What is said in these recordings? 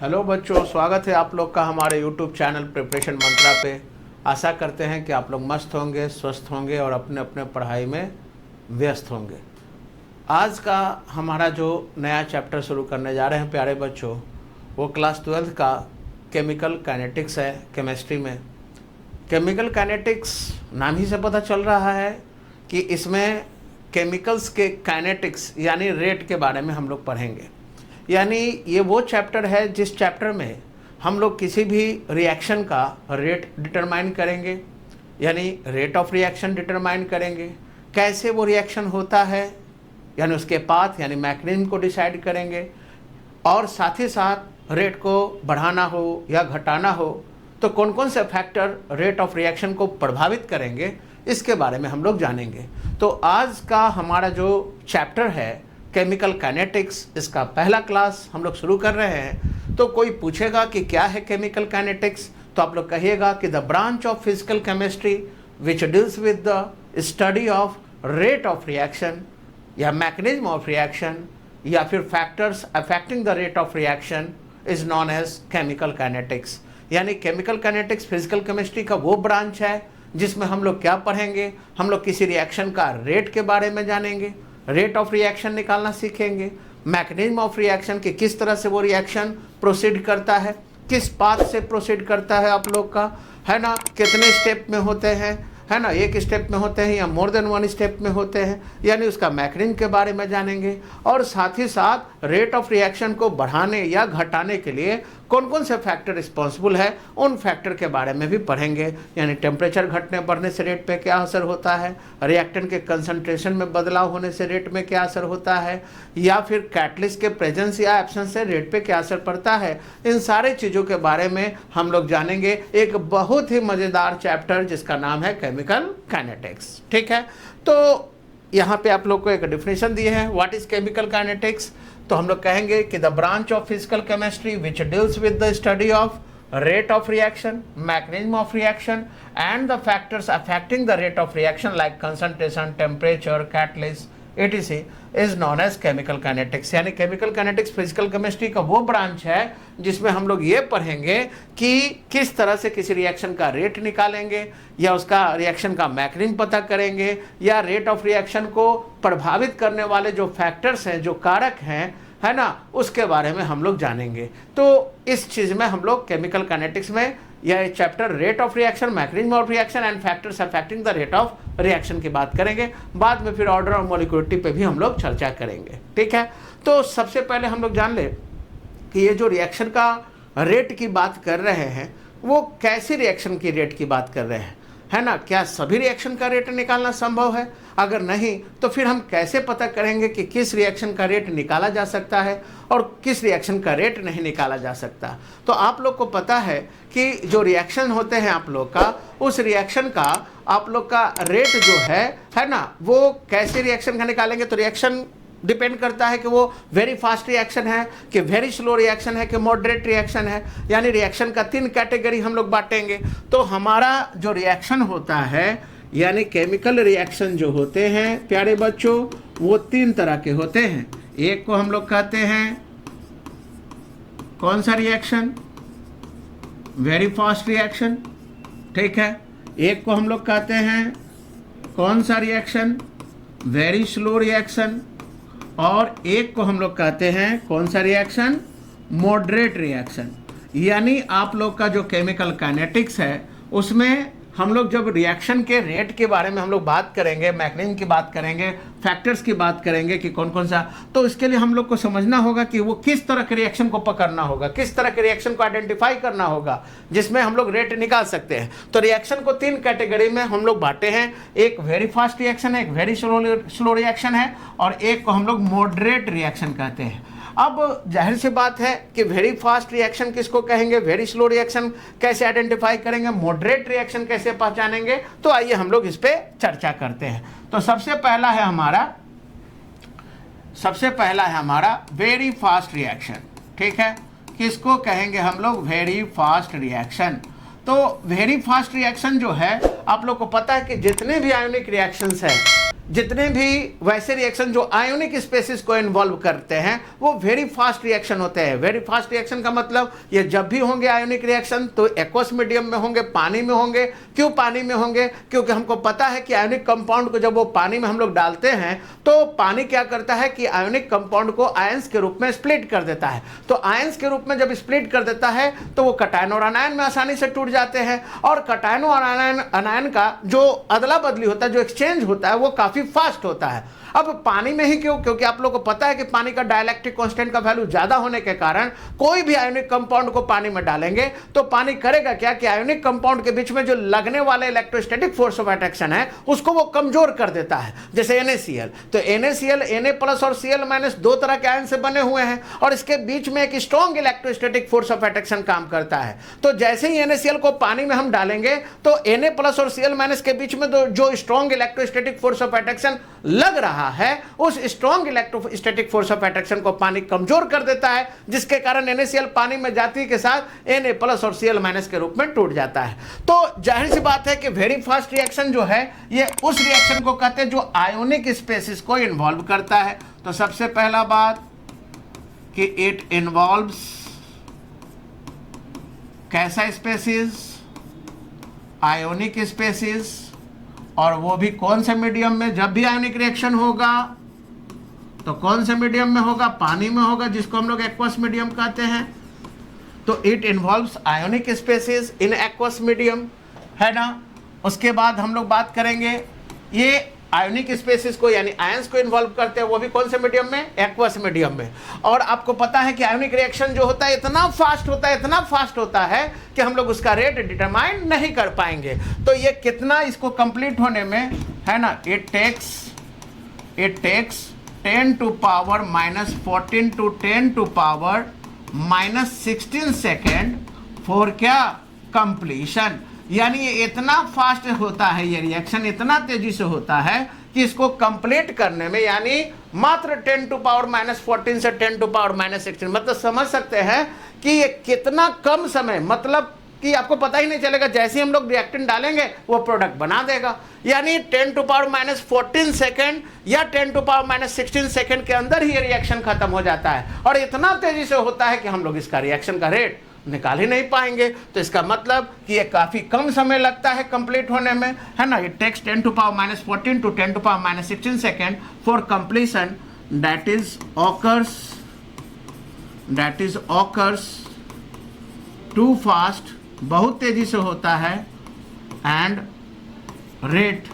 Hello बच्चों, स्वागत है आप लोग का हमारे यूट्यूब चैनल प्रिपरेशन मंत्रा पे। आशा करते हैं कि आप लोग मस्त होंगे, स्वस्थ होंगे और अपने अपने पढ़ाई में व्यस्त होंगे। आज का हमारा जो नया चैप्टर शुरू करने जा रहे हैं प्यारे बच्चों, वो क्लास 12th का केमिकल काइनेटिक्स है। केमिस्ट्री में केमिकल काइनेटिक्स नाम ही से पता चल रहा है कि इसमें केमिकल्स के काइनेटिक्स यानी रेट के बारे में हम लोग पढ़ेंगे। यानी ये वो चैप्टर है जिस चैप्टर में हम लोग किसी भी रिएक्शन का रेट डिटरमाइन करेंगे, यानी रेट ऑफ रिएक्शन डिटरमाइन करेंगे। कैसे वो रिएक्शन होता है यानी उसके पाथ यानी मैकेनिज्म को डिसाइड करेंगे, और साथ ही साथ रेट को बढ़ाना हो या घटाना हो तो कौन कौन से फैक्टर रेट ऑफ रिएक्शन को प्रभावित करेंगे, इसके बारे में हम लोग जानेंगे। तो आज का हमारा जो चैप्टर है केमिकल काइनेटिक्स, इसका पहला क्लास हम लोग शुरू कर रहे हैं। तो कोई पूछेगा कि क्या है केमिकल काइनेटिक्स, तो आप लोग कहिएगा कि the branch of physical chemistry which deals with the study of rate of reaction या मैकेनिज्म ऑफ रिएक्शन या फिर factors affecting the rate of reaction is known as chemical kinetics. यानी केमिकल काइनेटिक्स फिजिकल केमिस्ट्री का वो branch है जिसमें हम लोग क्या पढ़ेंगे, हम लोग किसी रिएक्शन का रेट के बारे में जानेंगे, रेट ऑफ रिएक्शन निकालना सीखेंगे, मैकेनिज्म ऑफ रिएक्शन कि किस तरह से वो रिएक्शन प्रोसीड करता है, किस पाथ से प्रोसीड करता है आप लोग का, है ना, कितने स्टेप में होते हैं, है ना, एक स्टेप में होते हैं या मोर देन वन स्टेप में होते हैं, यानी उसका मैकेनिज्म के बारे में जानेंगे। और साथ ही साथ रेट ऑफ रिएक्शन को बढ़ाने या घटाने के लिए कौन कौन से फैक्टर रिस्पॉन्सिबल है, उन फैक्टर के बारे में भी पढ़ेंगे। यानी टेम्परेचर घटने बढ़ने से रेट पे क्या असर होता है, रिएक्टेंट के कंसंट्रेशन में बदलाव होने से रेट में क्या असर होता है, या फिर कैटलिस्ट के प्रेजेंस या एब्सेंस से रेट पे क्या असर पड़ता है। इन सारे चीज़ों के बारे में हम लोग जानेंगे। एक बहुत ही मज़ेदार चैप्टर जिसका नाम है केमिकल काइनेटिक्स। ठीक है, तो यहाँ पे आप लोग को एक डिफिनेशन दी है, व्हाट इज केमिकल काइनेटिक्स। तो हम लोग कहेंगे कि the branch of physical chemistry which deals with the study of rate of reaction, mechanism of reaction and the factors affecting the rate of reaction like concentration, temperature, catalyst etc is known as chemical kinetics। यानी chemical kinetics physical chemistry का वो branch है जिसमें हम लोग ये पढ़ेंगे कि किस तरह से किसी रिएक्शन का रेट निकालेंगे या उसका रिएक्शन का मैकेनिज्म पता करेंगे या रेट ऑफ रिएक्शन को प्रभावित करने वाले जो फैक्टर्स हैं, जो कारक हैं, है ना, उसके बारे में हम लोग जानेंगे। तो इस चीज़ में हम लोग केमिकल काइनेटिक्स में यह chapter rate of reaction, mechanism of reaction and factors affecting the rate of reaction की बात करेंगे। बाद में फिर ऑर्डर और मॉलिक्यूलरिटी पे भी हम लोग चर्चा करेंगे। ठीक है, तो सबसे पहले हम लोग जान ले कि ये जो रिएक्शन का रेट की बात कर रहे हैं वो कैसी रिएक्शन की रेट की बात कर रहे हैं, है ना। क्या सभी रिएक्शन का रेट निकालना संभव है? अगर नहीं तो फिर हम कैसे पता करेंगे कि किस रिएक्शन का रेट निकाला जा सकता है और किस रिएक्शन का रेट नहीं निकाला जा सकता। तो आप लोग को पता है कि जो रिएक्शन होते हैं आप लोग का, उस रिएक्शन का आप लोग का रेट जो है ना, वो कैसे रिएक्शन का निकालेंगे। तो रिएक्शन डिपेंड करता है कि वो वेरी फास्ट रिएक्शन है कि वेरी स्लो रिएक्शन है कि मॉडरेट रिएक्शन है। यानी रिएक्शन का 3 कैटेगरी हम लोग बांटेंगे। तो हमारा जो रिएक्शन होता है यानी केमिकल रिएक्शन जो होते हैं प्यारे बच्चों, वो 3 तरह के होते हैं। एक को हम लोग कहते हैं कौन सा रिएक्शन, वेरी फास्ट रिएक्शन। ठीक है, एक को हम लोग कहते हैं कौन सा रिएक्शन, वेरी स्लो रिएक्शन, और एक को हम लोग कहते हैं कौन सा रिएक्शन, मॉडरेट रिएक्शन। यानी आप लोग का जो केमिकल काइनेटिक्स है उसमें हम लोग जब रिएक्शन के रेट के बारे में हम लोग बात करेंगे, मैकेनिज्म की बात करेंगे, फैक्टर्स की बात करेंगे कि कौन कौन सा, तो इसके लिए हम लोग को समझना होगा कि वो किस तरह के रिएक्शन को पकड़ना होगा, किस तरह के रिएक्शन को आइडेंटिफाई करना होगा जिसमें हम लोग रेट निकाल सकते हैं। तो रिएक्शन को 3 कैटेगरी में हम लोग बांटे हैं। एक वेरी फास्ट रिएक्शन है, एक वेरी स्लो रिएक्शन है, और एक को हम लोग मॉडरेट रिएक्शन कहते हैं। अब जाहिर सी बात है कि वेरी फास्ट रिएक्शन किसको कहेंगे, वेरी स्लो रिएक्शन कैसे आइडेंटिफाई करेंगे, मॉडरेट रिएक्शन कैसे पहचानेंगे। तो आइए हम लोग इस पे चर्चा करते हैं। तो सबसे पहला है हमारा वेरी फास्ट रिएक्शन। ठीक है, किसको कहेंगे हम लोग, वेरी फास्ट रिएक्शन। तो वेरी फास्ट रिएक्शन जो है आप लोग को पता है कि जितने भी आयोनिक रिएक्शंस हैं जितने भी वैसे रिएक्शन जो आयोनिक स्पेसिस को इन्वॉल्व करते हैं वो वेरी फास्ट रिएक्शन होते हैं। वेरी फास्ट रिएक्शन का मतलब ये जब भी होंगे आयोनिक रिएक्शन तो एक्वस मीडियम में होंगे, पानी में होंगे। क्यों पानी में होंगे? क्योंकि हमको पता है कि आयोनिक कंपाउंड को जब वो पानी में हम लोग डालते हैं तो पानी क्या करता है कि आयोनिक कंपाउंड को आयंस के रूप में स्प्लिट कर देता है। तो आयंस के रूप में जब स्प्लिट कर देता है तो वो कटायन और अनायन में आसानी से टूट जाते हैं, और कटायन और अनायन का जो अदला बदली होता है, जो एक्सचेंज होता है, वो काफी फास्ट होता है। अब पानी में ही क्यों? क्योंकि आप लोगों को पता है कि पानी का डाइलेक्ट्रिक कांस्टेंट का वैल्यू ज्यादा होने के कारण कोई भी आयोनिक कंपाउंड को पानी में डालेंगे तो पानी करेगा क्या कि आयोनिक कंपाउंड के बीच में जो लगने वाले इलेक्ट्रोस्टैटिक फोर्स ऑफ अट्रैक्शन है उसको वो कमजोर कर देता है। जैसे NaCl, तो NaCl Na+ और Cl- दो तरह के आयन से बने हुए हैं और इसके बीच में एक strong electrostatic force of attraction काम करता है। तो जैसे ही NaCl को पानी में हम डालेंगे तो Na+ और Cl- के बीच में जो strong electrostatic force of attraction लग रहा है उस strong electrostatic force of attraction को पानी कमजोर कर देता है, जिसके कारण NaCl पानी में जाती के साथ Na+ और Cl- के रूप में टूट जाता है। तो जाहिर सी बात है कि वेरी फास्ट रिएक्शन जो है ये उस रिएक्शन को कहते हैं जो आयोनिक स्पेसिस को इन्वॉल्व करता है। तो सबसे पहला बात कि इट इन्वॉल्व्स कैसा स्पेसिस? आयोनिक स्पेसिस, और वो भी कौन से मीडियम में? जब भी आयोनिक रिएक्शन होगा तो कौन से मीडियम में होगा? पानी में होगा, जिसको हम लोग एक्वस मीडियम कहते हैं। तो it involves ionic species in aqueous medium, है ना। उसके बाद हम लोग बात करेंगे ये आयोनिक स्पेसिस को यानी आयंस को इन्वॉल्व करते हैं, वो भी कौन से मीडियम में? एक्वस मीडियम में। और आपको पता है कि आयोनिक रिएक्शन जो होता है इतना फास्ट होता है, इतना फास्ट होता है कि हम लोग उसका रेट डिटरमाइन नहीं कर पाएंगे। तो ये कितना इसको कंप्लीट होने में, है ना, it takes 10 to power -14 to 10 to power -16 second for क्या? कंप्लीशन। यानी ये इतना फास्ट होता है, ये रिएक्शन इतना तेजी से होता है कि इसको कंप्लीट करने में यानी मात्र 10 to power -14 से 10 to power -16, मतलब समझ सकते हैं कि ये कितना कम समय, मतलब कि आपको पता ही नहीं चलेगा, जैसे ही हम लोग रिएक्टेंट डालेंगे वो प्रोडक्ट बना देगा। यानी 10 to power -14 सेकेंड या 10 to power -16 सेकेंड के अंदर ही ये रिएक्शन खत्म हो जाता है, और इतना तेजी से होता है कि हम लोग इसका रिएक्शन का रेट निकाल ही नहीं पाएंगे। तो इसका मतलब कि ये काफी कम समय लगता है कंप्लीट होने में, है ना। It takes 10 to power -14 to 10 to power -16 second for completion, that is occurs too fast, बहुत तेजी से होता है, and rate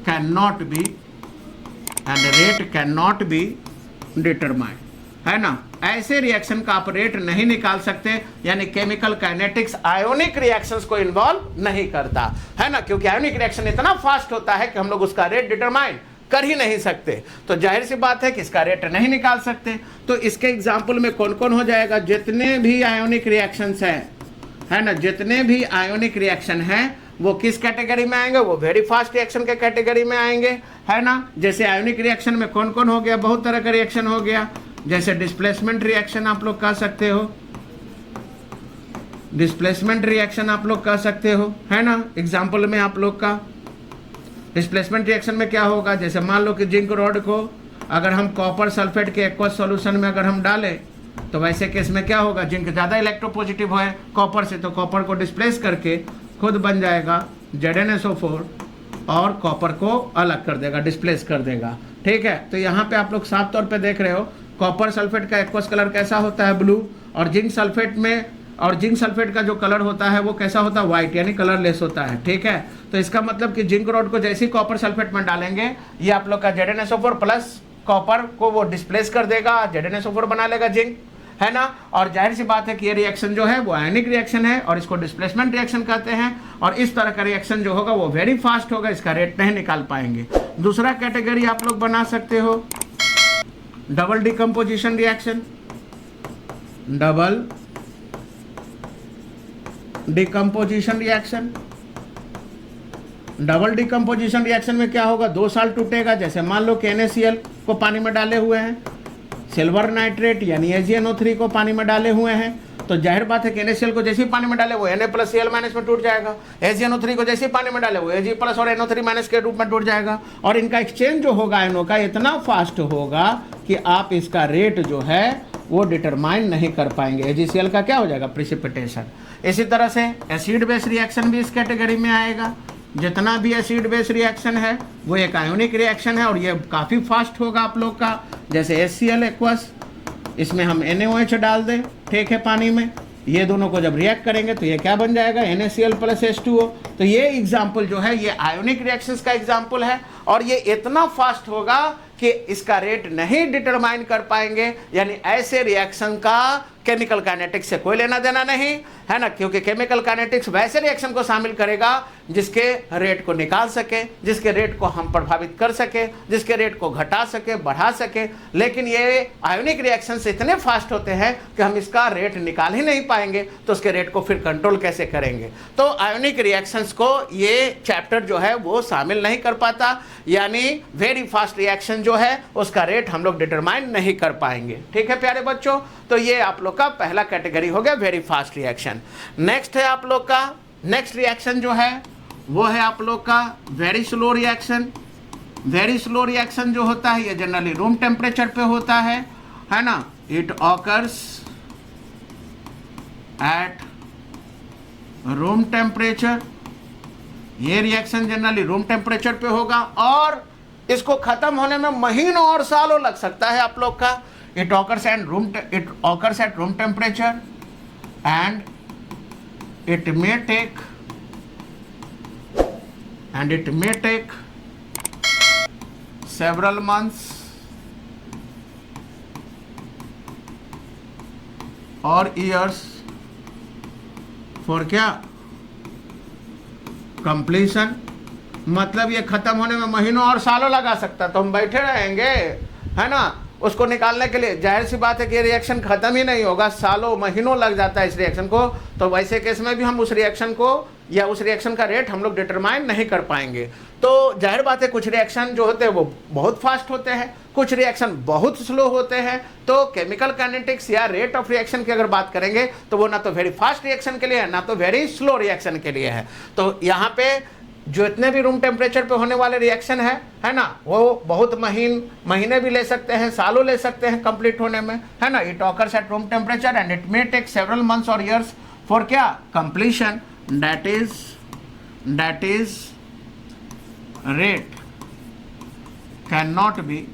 can not be determined, है ना। ऐसे रिएक्शन का आप रेट नहीं निकाल सकते, यानी केमिकल काइनेटिक्स आयोनिक रिएक्शंस को इन्वॉल्व नहीं करता, है ना, क्योंकि आयोनिक रिएक्शन इतना फास्ट होता है कि हम लोग उसका रेट डिटरमाइन कर ही नहीं सकते। तो जाहिर सी बात है कि इसका रेट नहीं निकाल सकते। तो इसके एग्जाम्पल में कौन कौन हो जाएगा? जितने भी आयोनिक रिएक्शंस हैं, है ना, जितने भी आयोनिक रिएक्शन हैं वो किस कैटेगरी में आएंगे? वो वेरी फास्ट रिएक्शन के कैटेगरी में आएंगे, है ना। जैसे आयोनिक रिएक्शन में कौन कौन हो गया? बहुत तरह का रिएक्शन हो गया। जैसे डिस्प्लेसमेंट रिएक्शन आप लोग कह सकते हो, डिस्प्लेसमेंट रिएक्शन आप लोग कह सकते हो, है ना। एग्जाम्पल में आप लोग का डिस्प्लेसमेंट रिएक्शन में क्या होगा? जैसे मान लो कि जिंक रॉड को अगर हम कॉपर सल्फेट के एक्वस सॉल्यूशन में अगर हम डालें तो वैसे केस में क्या होगा? जिंक ज़्यादा इलेक्ट्रोपॉजिटिव है कॉपर से, तो कॉपर को डिस्प्लेस करके खुद बन जाएगा ZnSO4 और कॉपर को अलग कर देगा, डिस्प्लेस कर देगा, ठीक है। तो यहाँ पे आप लोग साफ तौर पे देख रहे हो कॉपर सल्फेट का एक्वस कलर कैसा होता है? ब्लू। और जिंक सल्फेट का जो कलर होता है वो कैसा होता है? व्हाइट, यानी कलरलेस होता है, ठीक है। तो इसका मतलब कि जिंक रॉड को जैसे ही कॉपर सल्फेट में डालेंगे ये आप लोग का ZnSO4 प्लस कॉपर को वो डिस्प्लेस कर देगा, ZnSO4 बना लेगा जिंक, है ना। और जाहिर सी बात है कि ये रिएक्शन जो है वो आयनिक रिएक्शन है और इसको डिस्प्लेसमेंट रिएक्शन कहते हैं, और इस तरह का रिएक्शन जो होगा वो वेरी फास्ट होगा, इसका रेट नहीं निकाल पाएंगे। दूसरा कैटेगरी आप लोग बना सकते हो double decomposition reaction. Double decomposition reaction में क्या होगा? 2 साल टूटेगा। जैसे मान लो कि NaCl को पानी में डाले हुए हैं, सिल्वर नाइट्रेट यानी AgNO3 को पानी में डाले हुए हैं, तो जाहिर बात है कि NaCl को जैसे ही पानी में डाले वो Na+Cl- में टूट जाएगा, AgNO3 को जैसे ही पानी में डाले वो Ag+ और NO3- के रूप में टूट जाएगा, और इनका एक्सचेंज जो होगा आयनों का इतना फास्ट होगा कि आप इसका रेट जो है वो डिटरमाइन नहीं कर पाएंगे। AgCl का क्या हो जाएगा, प्रिसिपिटेशन। इसी तरह से एसिड बेस रिएक्शन भी इस कैटेगरी में आएगा। जितना भी एसिड बेस रिएक्शन है वो एक आयोनिक रिएक्शन है और ये काफ़ी फास्ट होगा आप लोग का। जैसे HCl एक्वस, इसमें हम NaOH डाल दें, ठीक है, पानी में, ये दोनों को जब रिएक्ट करेंगे तो ये क्या बन जाएगा, NaCl + H2O। तो ये एग्जाम्पल जो है ये आयोनिक रिएक्शंस का एग्जाम्पल है, और ये इतना फास्ट होगा कि इसका रेट नहीं डिटरमाइन कर पाएंगे। यानी ऐसे रिएक्शन का केमिकल काइनेटिक्स से कोई लेना देना नहीं है ना, क्योंकि केमिकल काइनेटिक्स वैसे रिएक्शन को शामिल करेगा जिसके रेट को निकाल सके, जिसके रेट को हम प्रभावित कर सके, जिसके रेट को घटा सके, बढ़ा सके। लेकिन ये आयोनिक रिएक्शंस इतने फास्ट होते हैं कि हम इसका रेट निकाल ही नहीं पाएंगे, तो उसके रेट को फिर कंट्रोल कैसे करेंगे। तो आयोनिक रिएक्शंस को ये चैप्टर जो है वो शामिल नहीं कर पाता, यानी वेरी फास्ट रिएक्शन जो है उसका रेट हम लोग डिटरमाइन नहीं कर पाएंगे। ठीक है प्यारे बच्चों, तो ये आप लोग का पहला कैटेगरी हो गया वेरी फास्ट रिएक्शन। नेक्स्ट है आप लोग का, नेक्स्ट रिएक्शन जो है वो है आप लोग का very slow reaction. Very slow reaction जो होता है ये जनरली रूम टेम्परेचर पे होता है ना। It occurs at room temperature. ये रिएक्शन जनरली रूम टेम्परेचर पे होगा और इसको खत्म होने में महीनों और सालों लग सकता है आप लोग का। It occurs at room temperature and it may take several months or years for क्या completion। मतलब ये खत्म होने में महीनों और सालों लगा सकता, तो हम बैठे रहेंगे है ना उसको निकालने के लिए। जाहिर सी बात है कि ये रिएक्शन खत्म ही नहीं होगा, सालों महीनों लग जाता है इस रिएक्शन को। तो वैसे केस में भी हम उस रिएक्शन को या उस रिएक्शन का रेट हम लोग डिटरमाइन नहीं कर पाएंगे। तो जाहिर बात है कुछ रिएक्शन जो होते हैं वो बहुत फास्ट होते हैं, कुछ रिएक्शन बहुत स्लो होते हैं। तो केमिकल काइनेटिक्स या रेट ऑफ रिएक्शन की अगर बात करेंगे तो वो ना तो वेरी फास्ट रिएक्शन के लिए है ना तो वेरी स्लो रिएक्शन के लिए है। तो यहाँ पे जो इतने भी रूम टेम्परेचर पे होने वाले रिएक्शन है ना, वो बहुत महीने भी ले सकते हैं, सालों ले सकते हैं कंप्लीट होने में, है ना। It occurs at room temperature and it may take several months और ईयर्स फॉर क्या completion. That is rate can not be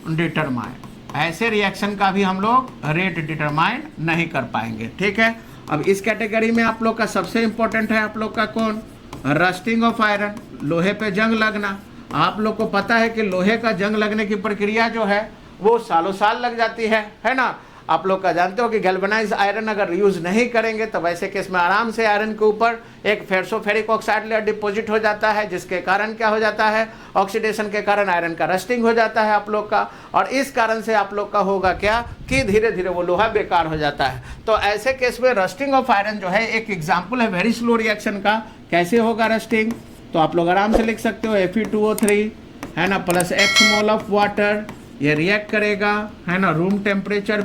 determine. ऐसे रिएक्शन का भी हम लोग रेट डिटरमाइन नहीं कर पाएंगे। ठीक है, अब इस कैटेगरी में आप लोग का सबसे इंपॉर्टेंट है आप लोग का कौन, रस्टिंग ऑफ आयरन, लोहे पे जंग लगना। आप लोग को पता है कि लोहे का जंग लगने की प्रक्रिया जो है वो सालों साल लग जाती है ना। आप लोग का जानते हो कि गैल्वेनाइज आयरन अगर यूज़ नहीं करेंगे तो वैसे केस में आराम से आयरन के ऊपर एक फेरसोफेरिक ऑक्साइड लेयर डिपॉजिट हो जाता है, जिसके कारण क्या हो जाता है, ऑक्सीडेशन के कारण आयरन का रस्टिंग हो जाता है आप लोग का। और इस कारण से आप लोग का होगा क्या कि धीरे धीरे वो लोहा बेकार हो जाता है। तो ऐसे केस में रस्टिंग ऑफ आयरन जो है एक एग्जाम्पल है वेरी स्लो रिएक्शन का। कैसे होगा रस्टिंग, तो आप लोग आराम से लिख सकते हो Fe2O3 है ना plus X mole of water, ये रिएक्ट करेगा है ना रूम टेम्परेचर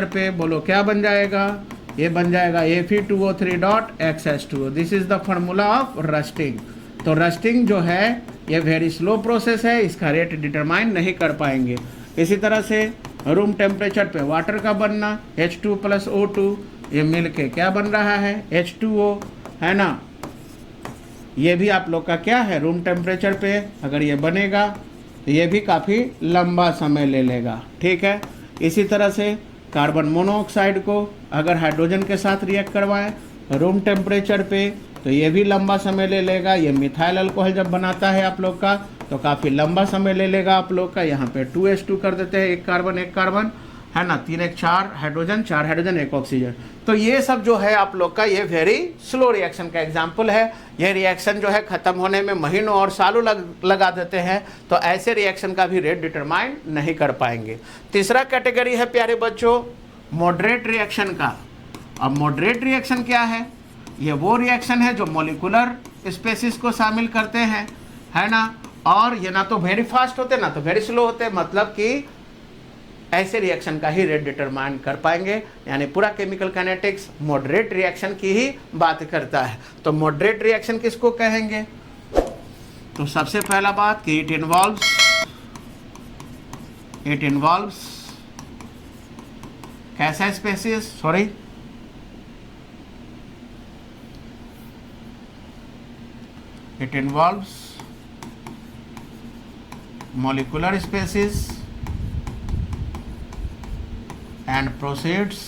पे। बोलो क्या बन जाएगा, ये बन जाएगा Fe2O3.XH2O। This is the formula of rusting. तो रस्टिंग जो है ये वेरी स्लो प्रोसेस है, इसका रेट डिटरमाइन नहीं कर पाएंगे। इसी तरह से रूम टेम्परेचर पे वाटर का बनना H2 + O2, ये मिल के क्या बन रहा है H2O है ना। ये भी आप लोग का क्या है रूम टेम्परेचर पे अगर ये बनेगा तो ये भी काफ़ी लंबा समय ले लेगा। ठीक है, इसी तरह से कार्बन मोनोऑक्साइड को अगर हाइड्रोजन के साथ रिएक्ट करवाएं रूम टेम्परेचर पे तो ये भी लंबा समय ले लेगा। ये मिथाइल अल्कोहल जब बनाता है आप लोग का तो काफ़ी लंबा समय ले लेगा आप लोग का। यहाँ पे 2H2 कर देते हैं, एक कार्बन है ना, 3 1 4 हाइड्रोजन, 4 हाइड्रोजन 1 ऑक्सीजन। तो ये सब जो है आप लोग का ये वेरी स्लो रिएक्शन का एग्जाम्पल है। ये रिएक्शन जो है ख़त्म होने में महीनों और सालों लगा देते हैं। तो ऐसे रिएक्शन का भी रेट डिटरमाइन नहीं कर पाएंगे। तीसरा कैटेगरी है प्यारे बच्चों मॉडरेट रिएक्शन का। अब मॉडरेट रिएक्शन क्या है, ये वो रिएक्शन है जो मॉलिक्यूलर स्पेसिस को शामिल करते हैं है ना, और ये ना तो वेरी फास्ट होते ना तो वेरी स्लो होते, मतलब कि ऐसे रिएक्शन का ही रेट डिटरमाइन कर पाएंगे। यानी पूरा केमिकल काइनेटिक्स मॉडरेट रिएक्शन की ही बात करता है। तो मॉडरेट रिएक्शन किसको कहेंगे? तो सबसे पहला बात कि इट इन्वॉल्व्स कैसा species, it involves molecular species and proceeds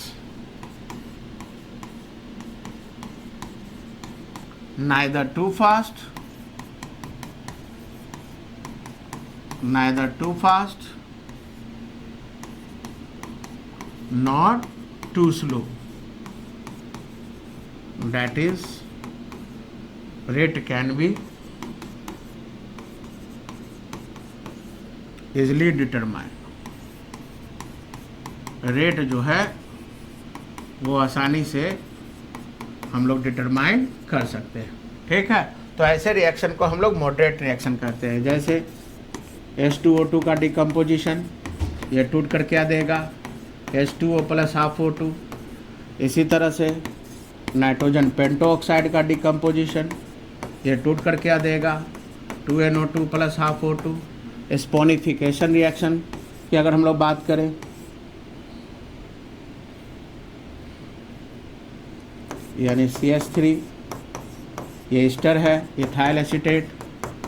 neither too fast nor too slow. That is, rate can be easily determined. Rate जो है वो आसानी से हम लोग डिटरमाइन कर सकते हैं। ठीक है, तो ऐसे रिएक्शन को हम लोग मॉडरेट रिएक्शन कहते हैं। जैसे H2O2 का डिकम्पोजिशन, ये टूट कर क्या देगा? H2O + half O2। इसी तरह से नाइट्रोजन पेंटोऑक्साइड का डिकम्पोजिशन, ये टूट कर क्या देगा? 2NO2 + half O2। Saponification reaction की अगर हम लोग बात करें, यानी CH3 ये ईस्टर है, इथाइल एसीटेट,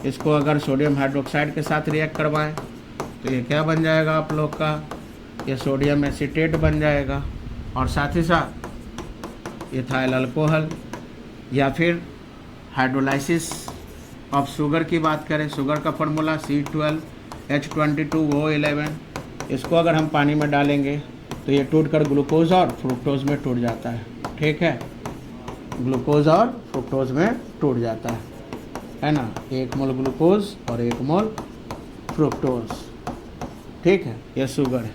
इसको अगर सोडियम हाइड्रोक्साइड के साथ रिएक्ट करवाएं तो ये क्या बन जाएगा आप लोग का? ये सोडियम एसीटेट बन जाएगा। और साथ ही साथ इथाइल अल्कोहल, या फिर हाइड्रोलाइसिस ऑफ शुगर की बात करें, शुगर का फॉर्मूला C12H22O11, इसको अगर हम पानी में डालेंगे तो ये टूट कर ग्लूकोज और फ्रुक्टोज में टूट जाता है। ठीक है, ग्लूकोज और फ्रुक्टोज में टूट जाता है ना, 1 मोल ग्लूकोज और 1 मोल फ्रुक्टोज। ठीक है, ये शुगर है।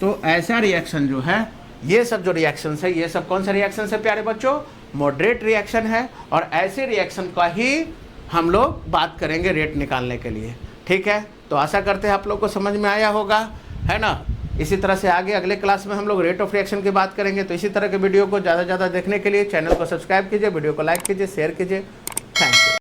तो ऐसा रिएक्शन जो है, ये सब जो रिएक्शन है, ये सब कौन सा रिएक्शन है प्यारे बच्चों? मॉडरेट रिएक्शन है। और ऐसे रिएक्शन का ही हम लोग बात करेंगे रेट निकालने के लिए। ठीक है, तो आशा करते हैं आप लोग को समझ में आया होगा, है ना। इसी तरह से आगे अगले क्लास में हम लोग रेट ऑफ रिएक्शन की बात करेंगे। तो इसी तरह के वीडियो को ज़्यादा से ज़्यादा देखने के लिए चैनल को सब्सक्राइब कीजिए, वीडियो को लाइक कीजिए, शेयर कीजिए